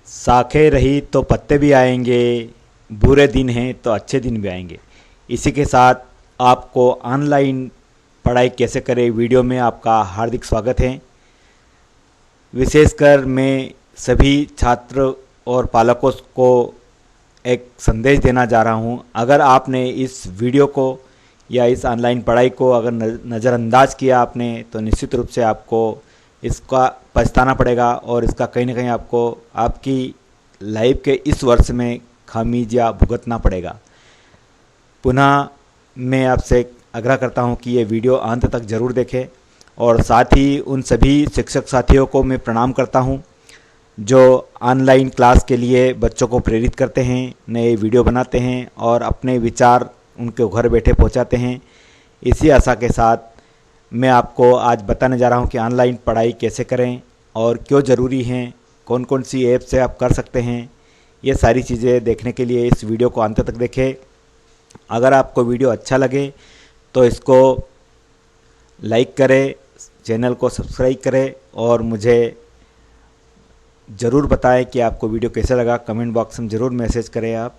शाखें रही तो पत्ते भी आएंगे, बुरे दिन हैं तो अच्छे दिन भी आएंगे। इसी के साथ आपको ऑनलाइन पढ़ाई कैसे करें वीडियो में आपका हार्दिक स्वागत है। विशेषकर मैं सभी छात्र और पालकों को एक संदेश देना जा रहा हूँ। अगर आपने इस वीडियो को या इस ऑनलाइन पढ़ाई को अगर नज़रअंदाज किया आपने, तो निश्चित रूप से आपको इसका पछताना पड़ेगा और इसका कहीं ना कहीं आपको आपकी लाइफ के इस वर्ष में खामियाजा भुगतना पड़ेगा। पुनः मैं आपसे आग्रह करता हूं कि ये वीडियो अंत तक ज़रूर देखें और साथ ही उन सभी शिक्षक साथियों को मैं प्रणाम करता हूं जो ऑनलाइन क्लास के लिए बच्चों को प्रेरित करते हैं, नए वीडियो बनाते हैं और अपने विचार उनके घर बैठे पहुंचाते हैं। इसी आशा के साथ मैं आपको आज बताने जा रहा हूं कि ऑनलाइन पढ़ाई कैसे करें और क्यों ज़रूरी हैं, कौन कौन सी ऐप से आप कर सकते हैं। ये सारी चीज़ें देखने के लिए इस वीडियो को अंत तक देखें। अगर आपको वीडियो अच्छा लगे तो इसको लाइक करें, चैनल को सब्सक्राइब करें और मुझे ज़रूर बताएं कि आपको वीडियो कैसा लगा। कमेंट बॉक्स में ज़रूर मैसेज करें आप।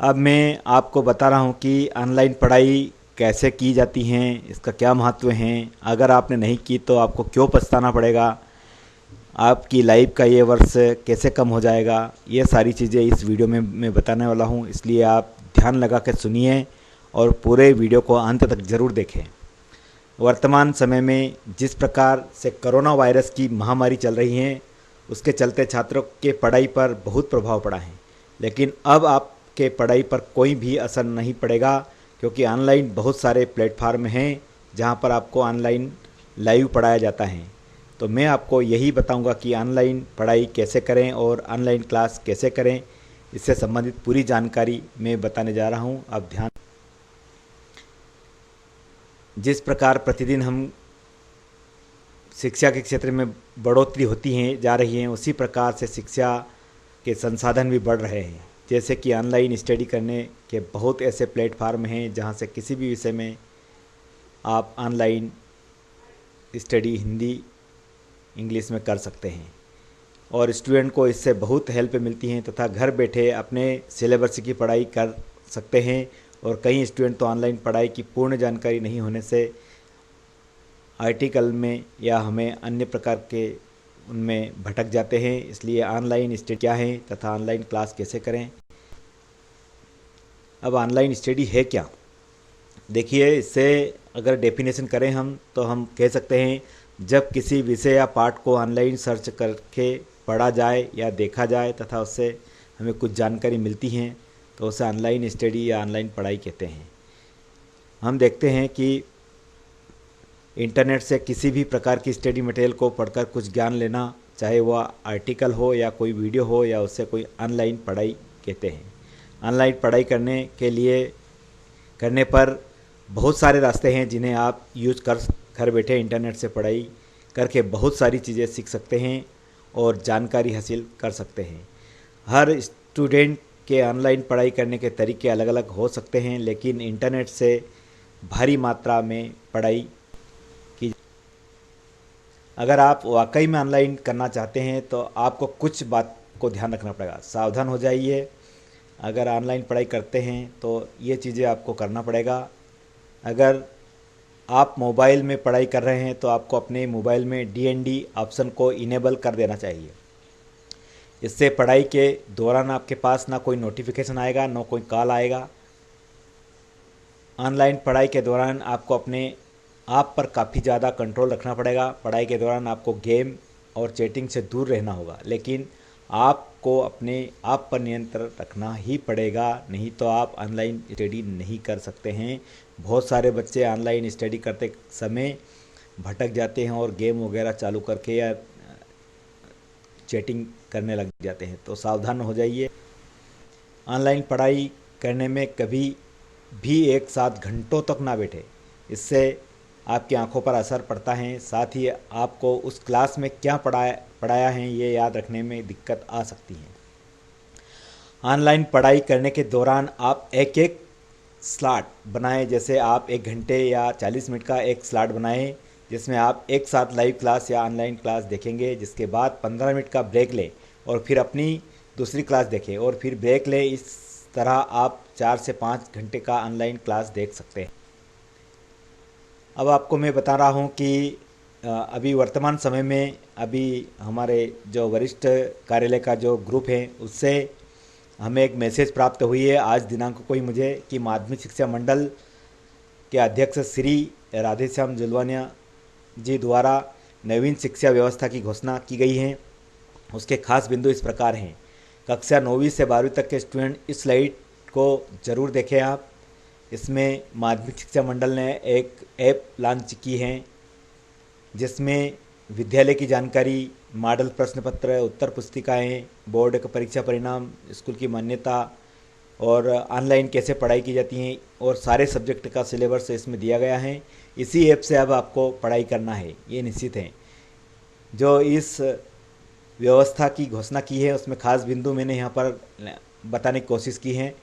अब मैं आपको बता रहा हूं कि ऑनलाइन पढ़ाई कैसे की जाती हैं, इसका क्या महत्व है। अगर आपने नहीं की तो आपको क्यों पछताना पड़ेगा, आपकी लाइफ का ये वर्ष कैसे कम हो जाएगा, ये सारी चीज़ें इस वीडियो में मैं बताने वाला हूँ। इसलिए आप ध्यान लगा कर सुनिए और पूरे वीडियो को अंत तक ज़रूर देखें। वर्तमान समय में जिस प्रकार से कोरोना वायरस की महामारी चल रही है, उसके चलते छात्रों के पढ़ाई पर बहुत प्रभाव पड़ा है। लेकिन अब आपके पढ़ाई पर कोई भी असर नहीं पड़ेगा, क्योंकि ऑनलाइन बहुत सारे प्लेटफार्म हैं जहां पर आपको ऑनलाइन लाइव पढ़ाया जाता है। तो मैं आपको यही बताऊंगा कि ऑनलाइन पढ़ाई कैसे करें और ऑनलाइन क्लास कैसे करें। इससे संबंधित पूरी जानकारी मैं बताने जा रहा हूं। आप ध्यान, जिस प्रकार प्रतिदिन हम शिक्षा के क्षेत्र में बढ़ोतरी होती है जा रही है, उसी प्रकार से शिक्षा के संसाधन भी बढ़ रहे हैं। जैसे कि ऑनलाइन स्टडी करने के बहुत ऐसे प्लेटफार्म हैं जहां से किसी भी विषय में आप ऑनलाइन स्टडी हिंदी इंग्लिश में कर सकते हैं और स्टूडेंट को इससे बहुत हेल्प मिलती है तथा घर बैठे अपने सिलेबस की पढ़ाई कर सकते हैं। और कई स्टूडेंट तो ऑनलाइन पढ़ाई की पूर्ण जानकारी नहीं होने से आर्टिकल में या हमें अन्य प्रकार के उनमें भटक जाते हैं। इसलिए ऑनलाइन स्टडी क्या है तथा ऑनलाइन क्लास कैसे करें। अब ऑनलाइन स्टडी है क्या, देखिए, इससे अगर डेफिनेशन करें हम तो हम कह सकते हैं जब किसी विषय या पाठ को ऑनलाइन सर्च करके पढ़ा जाए या देखा जाए तथा उससे हमें कुछ जानकारी मिलती है तो उसे ऑनलाइन स्टडी या ऑनलाइन पढ़ाई कहते हैं। हम देखते हैं कि इंटरनेट से किसी भी प्रकार की स्टडी मटेरियल को पढ़कर कुछ ज्ञान लेना, चाहे वह आर्टिकल हो या कोई वीडियो हो या उससे कोई ऑनलाइन पढ़ाई कहते हैं। ऑनलाइन पढ़ाई करने पर बहुत सारे रास्ते हैं जिन्हें आप यूज कर घर बैठे इंटरनेट से पढ़ाई करके बहुत सारी चीज़ें सीख सकते हैं और जानकारी हासिल कर सकते हैं। हर स्टूडेंट के ऑनलाइन पढ़ाई करने के तरीके अलग अलग हो सकते हैं, लेकिन इंटरनेट से भारी मात्रा में पढ़ाई की। अगर आप वाकई में ऑनलाइन करना चाहते हैं तो आपको कुछ बात को ध्यान रखना पड़ेगा। सावधान हो जाइए। अगर ऑनलाइन पढ़ाई करते हैं तो ये चीज़ें आपको करना पड़ेगा। अगर आप मोबाइल में पढ़ाई कर रहे हैं तो आपको अपने मोबाइल में डीएनडी ऑप्शन को इनेबल कर देना चाहिए। इससे पढ़ाई के दौरान आपके पास ना कोई नोटिफिकेशन आएगा, ना कोई कॉल आएगा। ऑनलाइन पढ़ाई के दौरान आपको अपने आप पर काफ़ी ज़्यादा कंट्रोल रखना पड़ेगा। पढ़ाई के दौरान आपको गेम और चैटिंग से दूर रहना होगा, लेकिन आपको अपने आप पर नियंत्रण रखना ही पड़ेगा, नहीं तो आप ऑनलाइन स्टडी नहीं कर सकते हैं। बहुत सारे बच्चे ऑनलाइन स्टडी करते समय भटक जाते हैं और गेम वगैरह चालू करके या चैटिंग करने लग जाते हैं, तो सावधान हो जाइए। ऑनलाइन पढ़ाई करने में कभी भी एक साथ घंटों तक ना बैठे, इससे आपकी आंखों पर असर पड़ता है। साथ ही आपको उस क्लास में क्या पढ़ाया है ये याद रखने में दिक्कत आ सकती है। ऑनलाइन पढ़ाई करने के दौरान आप एक एक स्लॉट बनाएं। जैसे आप 1 घंटे या 40 मिनट का एक स्लॉट बनाएं जिसमें आप एक साथ लाइव क्लास या ऑनलाइन क्लास देखेंगे, जिसके बाद 15 मिनट का ब्रेक लें और फिर अपनी दूसरी क्लास देखें और फिर ब्रेक लें। इस तरह आप 4 से 5 घंटे का ऑनलाइन क्लास देख सकते हैं। अब आपको मैं बता रहा हूँ कि अभी वर्तमान समय में अभी हमारे जो वरिष्ठ कार्यालय का जो ग्रुप है उससे हमें एक मैसेज प्राप्त हुई है आज दिनांक को ही मुझे, कि माध्यमिक शिक्षा मंडल के अध्यक्ष श्री राधेश्याम जुलवानिया जी द्वारा नवीन शिक्षा व्यवस्था की घोषणा की गई है। उसके खास बिंदु इस प्रकार हैं। कक्षा 9वीं से 12वीं तक के स्टूडेंट इस स्लाइड को ज़रूर देखें आप। इसमें माध्यमिक शिक्षा मंडल ने एक ऐप लॉन्च की है जिसमें विद्यालय की जानकारी, मॉडल प्रश्न पत्र, उत्तर पुस्तिकाएँ, बोर्ड का परीक्षा परिणाम, स्कूल की मान्यता और ऑनलाइन कैसे पढ़ाई की जाती है और सारे सब्जेक्ट का सिलेबस इसमें दिया गया है। इसी ऐप से अब आपको पढ़ाई करना है, ये निश्चित है। जो इस व्यवस्था की घोषणा की है उसमें खास बिंदु मैंने यहाँ पर बताने की कोशिश की है।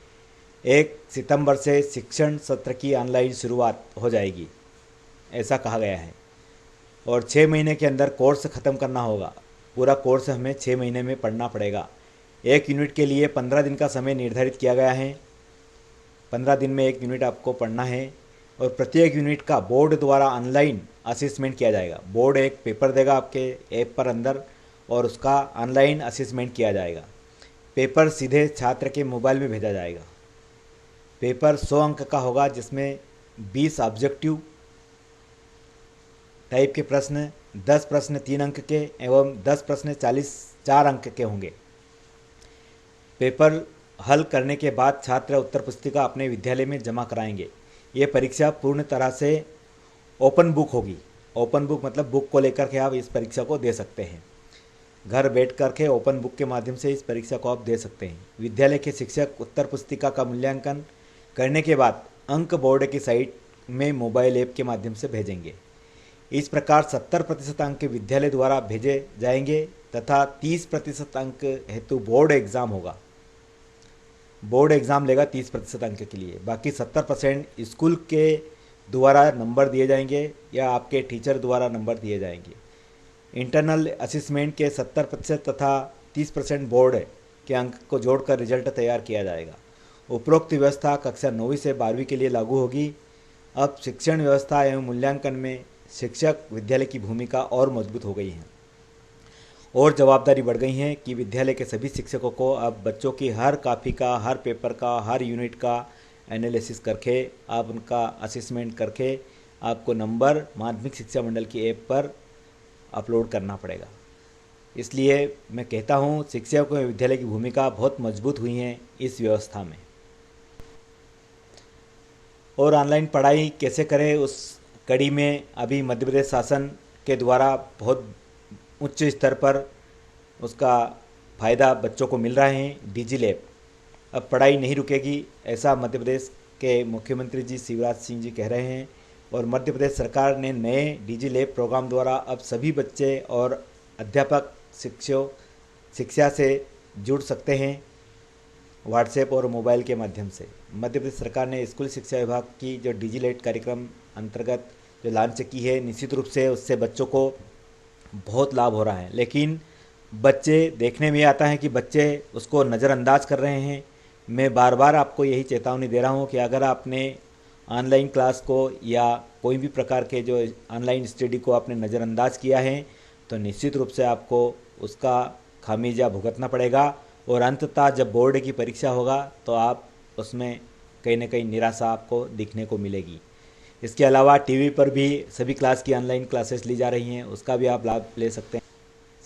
1 सितंबर से शिक्षण सत्र की ऑनलाइन शुरुआत हो जाएगी, ऐसा कहा गया है। और 6 महीने के अंदर कोर्स ख़त्म करना होगा। पूरा कोर्स हमें 6 महीने में पढ़ना पड़ेगा। 1 यूनिट के लिए 15 दिन का समय निर्धारित किया गया है। 15 दिन में 1 यूनिट आपको पढ़ना है और प्रत्येक यूनिट का बोर्ड द्वारा ऑनलाइन असेसमेंट किया जाएगा। बोर्ड एक पेपर देगा आपके ऐप पर अंदर और उसका ऑनलाइन असेसमेंट किया जाएगा। पेपर सीधे छात्र के मोबाइल में भेजा जाएगा। पेपर 100 अंक का होगा, जिसमें 20 ऑब्जेक्टिव टाइप के प्रश्न, 10 प्रश्न 3 अंक के एवं 10 प्रश्न 4 अंक के होंगे। पेपर हल करने के बाद छात्र उत्तर पुस्तिका अपने विद्यालय में जमा कराएंगे। ये परीक्षा पूर्ण तरह से ओपन बुक होगी। ओपन बुक मतलब बुक को लेकर के आप इस परीक्षा को दे सकते हैं। घर बैठ करके ओपन बुक के माध्यम से इस परीक्षा को आप दे सकते हैं। विद्यालय के शिक्षक उत्तर पुस्तिका का मूल्यांकन करने के बाद अंक बोर्ड की साइट में मोबाइल ऐप के माध्यम से भेजेंगे। इस प्रकार 70% अंक विद्यालय द्वारा भेजे जाएंगे तथा 30% अंक हेतु बोर्ड एग्ज़ाम होगा। बोर्ड एग्ज़ाम लेगा 30% अंक के लिए। बाकी 70% स्कूल के द्वारा नंबर दिए जाएंगे या आपके टीचर द्वारा नंबर दिए जाएंगे। इंटरनल असेसमेंट के 70% तथा 30% बोर्ड के अंक को जोड़कर रिजल्ट तैयार किया जाएगा। उपरोक्त व्यवस्था कक्षा 9वीं से 12वीं के लिए लागू होगी। अब शिक्षण व्यवस्था एवं मूल्यांकन में शिक्षक विद्यालय की भूमिका और मजबूत हो गई है और जवाबदारी बढ़ गई है कि विद्यालय के सभी शिक्षकों को अब बच्चों की हर कॉपी का, हर पेपर का, हर यूनिट का एनालिसिस करके आप उनका असेसमेंट करके आपको नंबर माध्यमिक शिक्षा मंडल की ऐप पर अपलोड करना पड़ेगा। इसलिए मैं कहता हूँ शिक्षकों एवं विद्यालय की भूमिका बहुत मजबूत हुई है इस व्यवस्था में। और ऑनलाइन पढ़ाई कैसे करें उस कड़ी में अभी मध्य प्रदेश शासन के द्वारा बहुत उच्च स्तर पर उसका फ़ायदा बच्चों को मिल रहा है। डिजी लैब, अब पढ़ाई नहीं रुकेगी, ऐसा मध्य प्रदेश के मुख्यमंत्री जी शिवराज सिंह जी कह रहे हैं। और मध्य प्रदेश सरकार ने नए डिजी लैब प्रोग्राम द्वारा अब सभी बच्चे और अध्यापक शिक्षा से जुड़ सकते हैं व्हाट्सएप और मोबाइल के माध्यम से। मध्य प्रदेश सरकार ने स्कूल शिक्षा विभाग की जो डिजी लैब कार्यक्रम अंतर्गत जो लॉन्च की है, निश्चित रूप से उससे बच्चों को बहुत लाभ हो रहा है। लेकिन बच्चे देखने में आता है कि बच्चे उसको नज़रअंदाज कर रहे हैं। मैं बार बार आपको यही चेतावनी दे रहा हूँ कि अगर आपने ऑनलाइन क्लास को या कोई भी प्रकार के जो ऑनलाइन स्टडी को आपने नज़रअंदाज किया है तो निश्चित रूप से आपको उसका खामियाजा भुगतना पड़ेगा और अंततः जब बोर्ड की परीक्षा होगा तो आप उसमें कहीं ना कहीं निराशा आपको दिखने को मिलेगी। इसके अलावा टीवी पर भी सभी क्लास की ऑनलाइन क्लासेस ली जा रही हैं, उसका भी आप लाभ ले सकते हैं।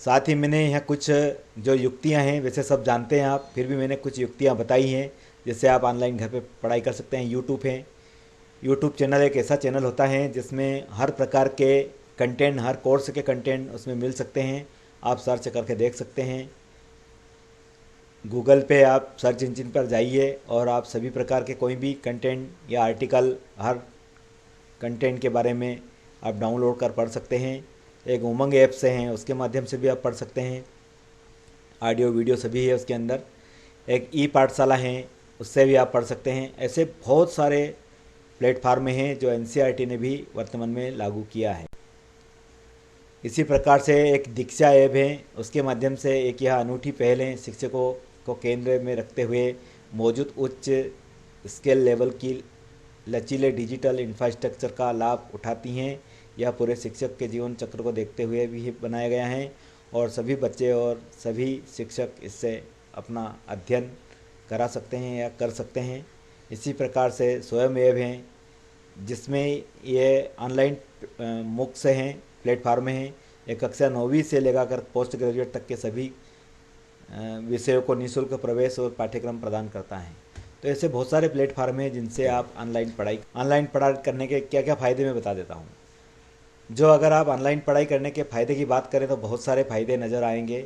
साथ ही मैंने यहाँ कुछ जो युक्तियाँ हैं, वैसे सब जानते हैं आप, फिर भी मैंने कुछ युक्तियाँ बताई हैं जिससे आप ऑनलाइन घर पे पढ़ाई कर सकते हैं। यूट्यूब है, यूट्यूब चैनल एक ऐसा चैनल होता है जिसमें हर प्रकार के कंटेंट, हर कोर्स के कंटेंट उसमें मिल सकते हैं। आप सर्च करके देख सकते हैं। गूगल पे आप सर्च इंजन पर जाइए और आप सभी प्रकार के कोई भी कंटेंट या आर्टिकल, हर कंटेंट के बारे में आप डाउनलोड कर पढ़ सकते हैं। एक उमंग ऐप से हैं, उसके माध्यम से भी आप पढ़ सकते हैं। ऑडियो वीडियो सभी है उसके अंदर। एक ई पाठशाला है, उससे भी आप पढ़ सकते हैं। ऐसे बहुत सारे प्लेटफार्म हैं जो एनसीईआरटी ने भी वर्तमान में लागू किया है। इसी प्रकार से एक दीक्षा ऐप है, उसके माध्यम से एक यह अनूठी पहल है शिक्षकों को केंद्र में रखते हुए मौजूद उच्च स्केल लेवल की लचीले डिजिटल इंफ्रास्ट्रक्चर का लाभ उठाती हैं। यह पूरे शिक्षक के जीवन चक्र को देखते हुए भी बनाया गया है और सभी बच्चे और सभी शिक्षक इससे अपना अध्ययन करा सकते हैं या कर सकते हैं। इसी प्रकार से स्वयं ऐप हैं जिसमें ये ऑनलाइन मुक्त से हैं, प्लेटफार्म हैं। एक कक्षा 9वीं से लेकर पोस्ट ग्रेजुएट तक के सभी विषयों को निःशुल्क प्रवेश और पाठ्यक्रम प्रदान करता है। तो ऐसे बहुत सारे प्लेटफार्म हैं जिनसे आप ऑनलाइन पढ़ाई करने के क्या क्या फ़ायदे मैं बता देता हूँ। जो अगर आप ऑनलाइन पढ़ाई करने के फ़ायदे की बात करें तो बहुत सारे फ़ायदे नज़र आएंगे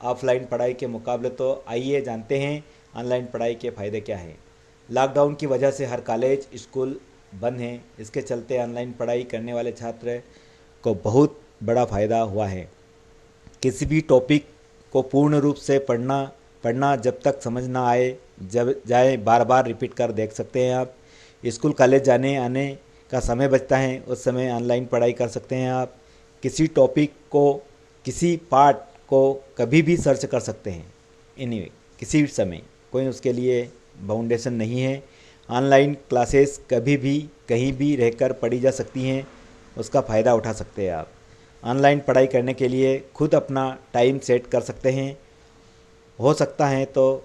ऑफलाइन पढ़ाई के मुकाबले। तो आइए जानते हैं ऑनलाइन पढ़ाई के फ़ायदे क्या हैं। लॉकडाउन की वजह से हर कॉलेज स्कूल बंद हैं, इसके चलते ऑनलाइन पढ़ाई करने वाले छात्र को बहुत बड़ा फ़ायदा हुआ है। किसी भी टॉपिक को पूर्ण रूप से पढ़ना जब तक समझ ना आए जब जाए बार बार रिपीट कर देख सकते हैं आप। स्कूल कॉलेज जाने आने का समय बचता है, उस समय ऑनलाइन पढ़ाई कर सकते हैं आप। किसी टॉपिक को किसी पार्ट को कभी भी सर्च कर सकते हैं, एनीवे किसी समय, कोई उसके लिए बाउंडेशन नहीं है। ऑनलाइन क्लासेस कभी भी कहीं भी रहकर पढ़ी जा सकती हैं, उसका फ़ायदा उठा सकते हैं आप। ऑनलाइन पढ़ाई करने के लिए खुद अपना टाइम सेट कर सकते हैं। हो सकता है तो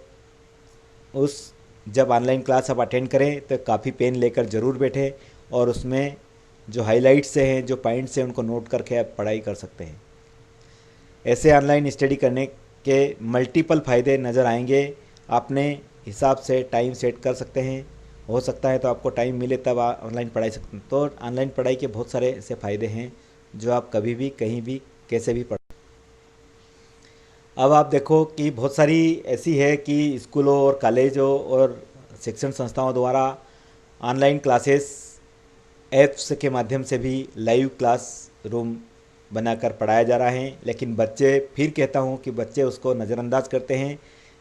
जब ऑनलाइन क्लास आप अटेंड करें तो काफ़ी पेन लेकर ज़रूर बैठें और उसमें जो हाइलाइट्स हैं, जो पॉइंट्स हैं, उनको नोट करके आप पढ़ाई कर सकते हैं। ऐसे ऑनलाइन स्टडी करने के मल्टीपल फ़ायदे नज़र आएंगे। अपने हिसाब से टाइम सेट कर सकते हैं। हो सकता है तो आपको टाइम मिले तब आप ऑनलाइन पढ़ाई सकते हैं। तो ऑनलाइन पढ़ाई के बहुत सारे ऐसे फ़ायदे हैं जो आप कभी भी कहीं भी कैसे भी पढ़। अब आप देखो कि बहुत सारी ऐसी है कि स्कूलों और कॉलेजों और शिक्षण संस्थाओं द्वारा ऑनलाइन क्लासेस ऐप्स के माध्यम से भी लाइव क्लास रूम बनाकर पढ़ाया जा रहा है, लेकिन बच्चे, फिर कहता हूँ कि बच्चे उसको नज़रअंदाज करते हैं,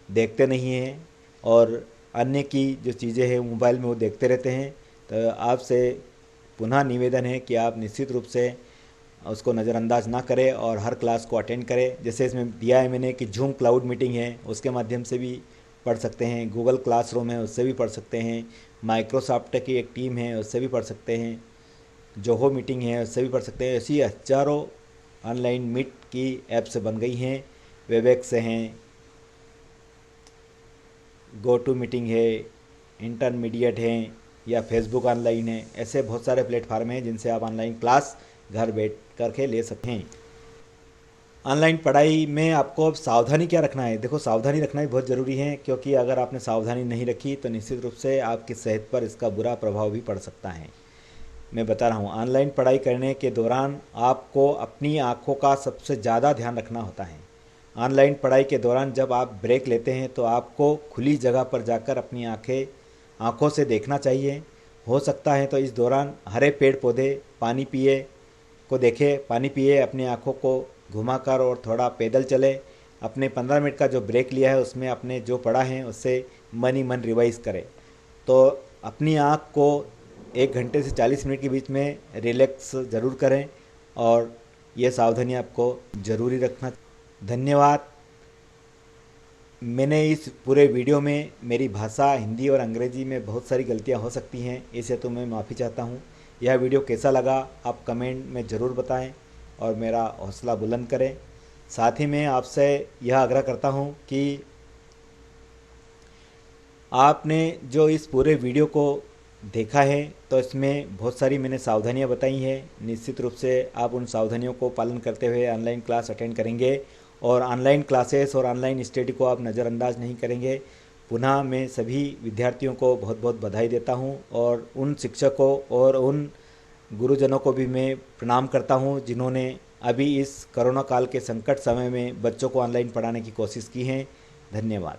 देखते नहीं हैं और अन्य की जो चीज़ें हैं मोबाइल में वो देखते रहते हैं। तो आपसे पुनः निवेदन है कि आप निश्चित रूप से उसको नज़रअंदाज ना करें और हर क्लास को अटेंड करें। जैसे इसमें दिया है मैंने कि जूम क्लाउड मीटिंग है, उसके माध्यम से भी पढ़ सकते हैं। गूगल क्लासरूम है, उससे भी पढ़ सकते हैं। माइक्रोसॉफ्ट की एक टीम है, उससे भी पढ़ सकते हैं। जोहो मीटिंग है, उससे भी पढ़ सकते हैं। ऐसी हज़ारों ऑनलाइन मीट की ऐप्स बन गई हैं। वेबएक्स हैं, गो टू मीटिंग है, इंटरमीडिएट हैं या फेसबुक ऑनलाइन है। ऐसे बहुत सारे प्लेटफार्म हैं जिनसे आप ऑनलाइन क्लास घर बैठ करके ले सकते हैं। ऑनलाइन पढ़ाई में आपको अब सावधानी क्या रखना है? देखो, सावधानी रखना भी बहुत ज़रूरी है, क्योंकि अगर आपने सावधानी नहीं रखी तो निश्चित रूप से आपकी सेहत पर इसका बुरा प्रभाव भी पड़ सकता है। मैं बता रहा हूँ, ऑनलाइन पढ़ाई करने के दौरान आपको अपनी आँखों का सबसे ज़्यादा ध्यान रखना होता है। ऑनलाइन पढ़ाई के दौरान जब आप ब्रेक लेते हैं तो आपको खुली जगह पर जाकर अपनी आँखों से देखना चाहिए। हो सकता है तो इस दौरान हरे पेड़ पौधे, पानी पानी पिए, अपनी आँखों को घुमाकर और थोड़ा पैदल चले। अपने 15 मिनट का जो ब्रेक लिया है उसमें अपने जो पढ़ा है उससे मन ही मन रिवाइज़ करें। तो अपनी आँख को 1 घंटे से 40 मिनट के बीच में रिलैक्स ज़रूर करें और ये सावधानी आपको ज़रूरी रखना। धन्यवाद। मैंने इस पूरे वीडियो में मेरी भाषा हिंदी और अंग्रेज़ी में बहुत सारी गलतियां हो सकती हैं, इसे तो मैं माफ़ी चाहता हूं। यह वीडियो कैसा लगा आप कमेंट में ज़रूर बताएं और मेरा हौसला बुलंद करें। साथ ही मैं आपसे यह आग्रह करता हूं कि आपने जो इस पूरे वीडियो को देखा है तो इसमें बहुत सारी मैंने सावधानियां बताई हैं। निश्चित रूप से आप उन सावधानियों को पालन करते हुए ऑनलाइन क्लास अटेंड करेंगे और ऑनलाइन क्लासेस और ऑनलाइन स्टडी को आप नज़रअंदाज नहीं करेंगे। पुनः मैं सभी विद्यार्थियों को बहुत बहुत बधाई देता हूं और उन शिक्षकों और उन गुरुजनों को भी मैं प्रणाम करता हूं जिन्होंने अभी इस कोरोना काल के संकट समय में बच्चों को ऑनलाइन पढ़ाने की कोशिश की है। धन्यवाद।